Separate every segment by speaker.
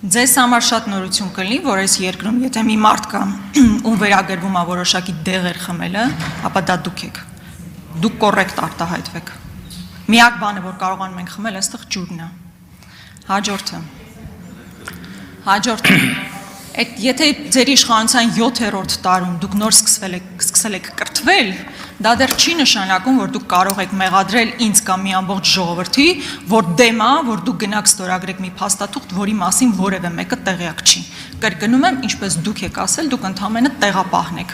Speaker 1: Ձեզ համար շատ նորություն կլինի, որ այս երկրում, եթե մի մարդ կա, ում վերագրվում է որոշակի դեղեր խմելը, ապա դա դուք եք։ Դուք կոռեկտ արտահայտվեք։ Միակ բանը, որ կարողանում ենք խմել, այստեղ ջուրն է։ Հաջորդը։ Եթե ձեր իշխանության 7-րդ տարում դուք նոր սկսել եք կրթվել, դա դեռ չի նշանակում, որ դուք կարող եք մեղադրել ինձ կամ մի ամբողջ ժողովրդի, որ դեմ է, որ դուք գնաք ստորագրեք մի փաստաթուղթ, որի մասին որևէ մեկը տեղյակ չի։ Կրկնում եմ, ինչպես դուք եք ասել, դուք ընդհանրապես տեղապահն եք։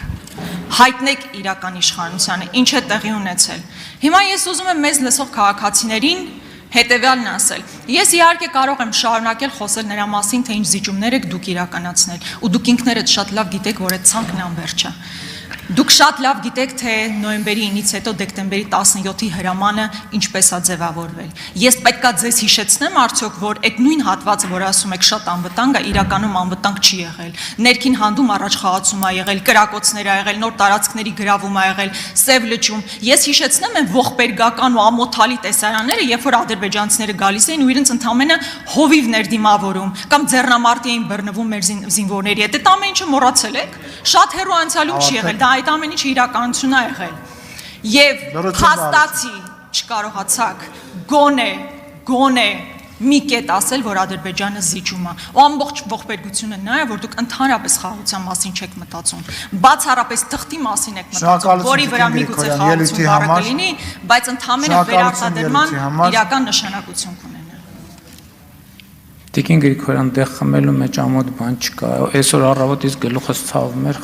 Speaker 1: Հայտնեք իրական իշխանությանը, ինչ է տեղի ունեցել։ Հիմա ես ուզում եմ մեզ լսող քաղաքացիներին հետևյալն ասել. Ես իհարկե կարող եմ շարունակել խոսել նրա մասին, թե ինչ զիջումներ եք դուք իրականացնել, ու դուք ինքներդ շատ լավ գիտեք, որ այդ ցանկն անվերջ է։ Դուք շատ լավ գիտեք, թե նոյեմբերի 9-ից հետո դեկտեմբերի 17-ի հրամանը ինչպես է ձևավորվել։ Ես պետքա ձեզ հիշեցնեմ արդյոք, որ այդ նույն հատվածը, որ ասում եք շատ անվտանգ է, իրականում անվտանգ չի եղել։ Ներքին հանդում առաջ խաղացում է եղել, կրակոցներ ա եղել, նոր տարածքների գրավում ա եղել, սև լճում։ Ես հիշեցնեմ են ողբերգական ու ամոթալի տեսարանները, երբ որ ադրբեջանցիները գալիս էին ու իրենց ընդհանրապես հովիվներ դիմավորում կամ ձեռնամարտի էին բռնվում մեր զինվորների հետ։ Այդ ամեն ինչը մոռացել եք։ Շատ հեռու անցյալում չի եղել, դա այդ ամեն ինչը իրականություն է եղել։ Եվ փաստացի չկարողացաք գոնե մի կետ ասել, որ Ադրբեջանը զիջում է։ Ու ամբողջ ողբերգությունը նա է, որ դուք ընդհանրապես խաղաղության մասին չեք մտածում, բացառապես թղթի մասին եք մտածում, որի վրա միգուցե խաղաղություն բառը կլինի, բայց ընդհանրապես վերարտադրման իրական նշանակություն կունենա։
Speaker 2: Տիկին Գրիգորյան, դեղ խմելու մեջ ամոթ բան չկա, այսօր առավոտից գլուխս ցավում էր,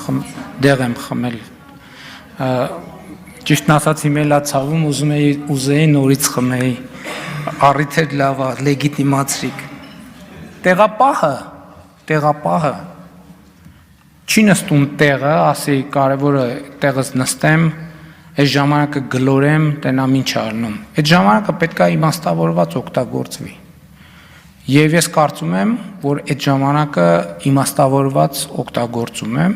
Speaker 2: դեղ եմ խմել, ճիշտն ասած հիմելա ցավում, ուզեի նորից խմեի, առիթ էր լավ, լեգիտիմացրիք, տեղապահը, չի նստում տեղը, ասի կարևորը տեղս նստեմ, այս ժամանակը գլորեմ, տենամ ինչ արնում, այդ ժամանակը պետք է իմաստավորված օգտագործվի։ Եվ ես կարծում եմ, որ այդ ժամանակը իմաստավորված օգտագործում եմ,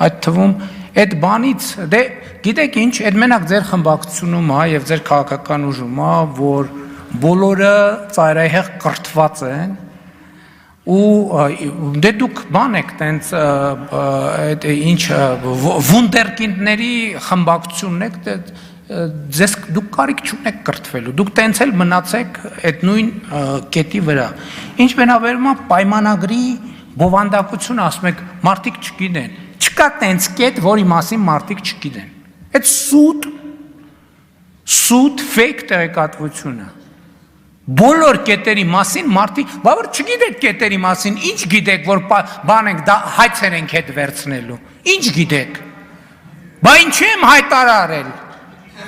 Speaker 2: այդ թվում այդ բանից, դե գիտեք ինչ, այդ մենակ ձեր խմբակցությունում է և ձեր քաղաքական ուժում է, որ բոլորը ծայրահեղ կրթված են ու դե դուք բան եք տենց ինչ վունդերկինդների խմբակցությունն եք, ձեզ դուք կարիք չունեք կրթվելու, դուք տենց էլ մնացեք այդ նույն կետի վրա։ Ինչ վերաբերում է պայմանագրի բովանդակությունը, ասում եք մարդիկ չգիտեն, չկա տենց կետ, որի մասին մարդիկ չգիտեն։ Այդ սուտ ֆեյք տեղեկատվությունը։ Բոլոր կետերի մասին մարդիկ, բա որ չգիտեք կետերի մասին, ինչ գիտեք, որ բան ենք, հայցեր ենք հետ վերցնելու, ինչ գիտեք, բա ինչ եմ հայտարարել,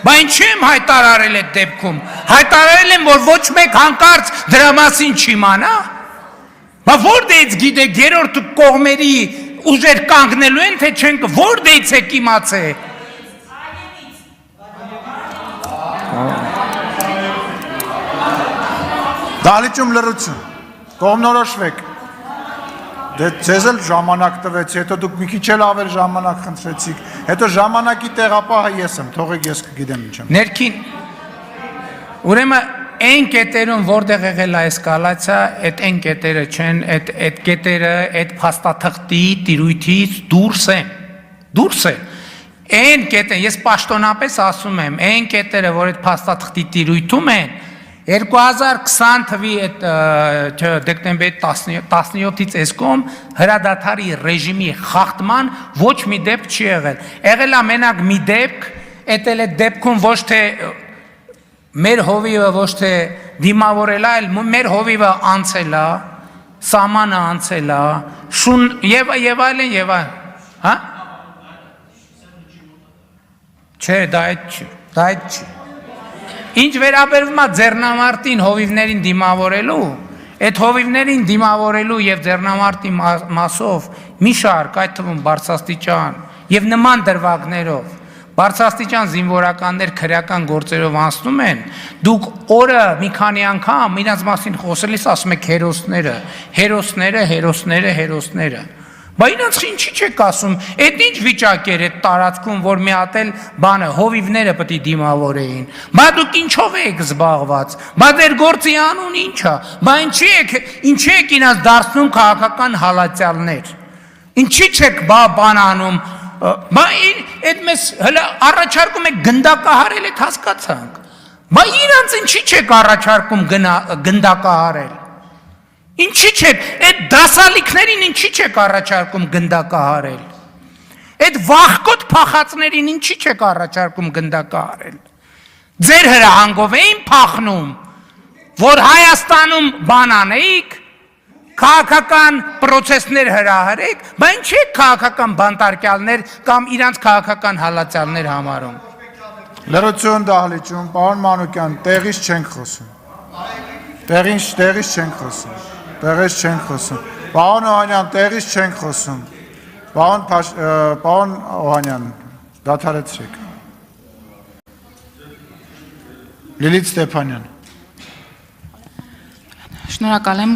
Speaker 2: բա ինչ եմ հայտարարել այդ դեպքում, հայտարարել եմ, որ ոչ մեկ հանկարծ դրա մասին չիմանա, բա որտեղից գիտեք, երրորդ կողմերի ուժեր կանգնելու են, թե չենք, որտեղից եք իմացել։
Speaker 3: Դալիճում լրություն, կողմնորոշվեք, դե ձեզ էլ ժամանակ տվեց, հետո դուք մի քիչ էլ ավել ժամանակ խնդրեցիք, հետո ժամանակի տեղապահը ես եմ, թողեք ես կգիտեմ ինչ եմ։
Speaker 2: Ներքին, ուրեմն այն կետերում որտեղ եղել է էսկալացիա, այդ այն կետերը չեն, այդ կետերը, այդ փաստաթղթի տիրույթից դուրս են, այն կետերը, ես պաշտոնապես ասում եմ, այն կետերը, որ այդ փաստաթղթի տիրույթում են, 2020 թվի դեկտեմբերի 17-ից էսկոմ հրադադարի ռեժիմի խախտման ոչ մի դեպք չի եղել։ Եղել է մենակ մի դեպք, էդ էլ այդ դեպքում ոչ թե մեր հովիվը ոչ թե դիմավորել է, այլ մեր հովիվը անցել է, սահմանը անցել է, շուն եւ այլն, հա? Չէ, դա այդ չի։ Ինչ վերաբերվում է ձեռնամարտին հովիվներին դիմավորելու, այդ հովիվներին դիմավորելու և ձեռնամարտի մասով մի շարք, այդ թվում բարձրաստիճան և նման դրվագներով, բարձրաստիճան զինվորականներ քրեական գործերով անցնում են, դուք օրը մի քանի անգամ իրենց մասին խոսելիս ասում եք հերոսները, Բա իրանց ինչի չեք ասում, այդ ինչ վիճակ էր այդ տարածքում, որ մի հատ էլ բանը հովիվները պետք է դիմավորեին։ Բա դուք ինչով եք զբաղված։ Բա դեր գործի անուն ի՞նչ է։ Բա ինչի եք ինձ դարձնում քաղաքական հալածյալներ։ Ինչի չեք բան անում։ Բա այդ մեզ հələ առաջարկում եք գնդակահարել, այդ հասկացանք։ Բա իրանց ինչի չեք առաջարկում գնդակահարել։ Ինչի չեք, այդ դասալիքներին ինչի չեք առաջարկում գնդակահարել։ Այդ վախկոտ փախածներին ինչի չեք առաջարկում գնդակահարել։ Ձեր հրահանգով էին փախնում, որ Հայաստանում բան անեիք, քաղաքական պրոցեսներ հրահրեք, բա ինչի եք քաղաքական բանտարկյալներ կամ իրանց քաղաքական հալածյալներ համարում։
Speaker 3: Լրություն դահլիճում, պարոն Մանուկյան, տեղից չենք խոսում։ Տեղից չենք խոսում։ Տեղից չենք խոսում։ Պարոն Օհանյան, տեղից չենք խոսում։ Պարոն Օհանյան, դադարեցրեք։ Լիլիթ Ստեփանյան։
Speaker 4: Շնորհակալ եմ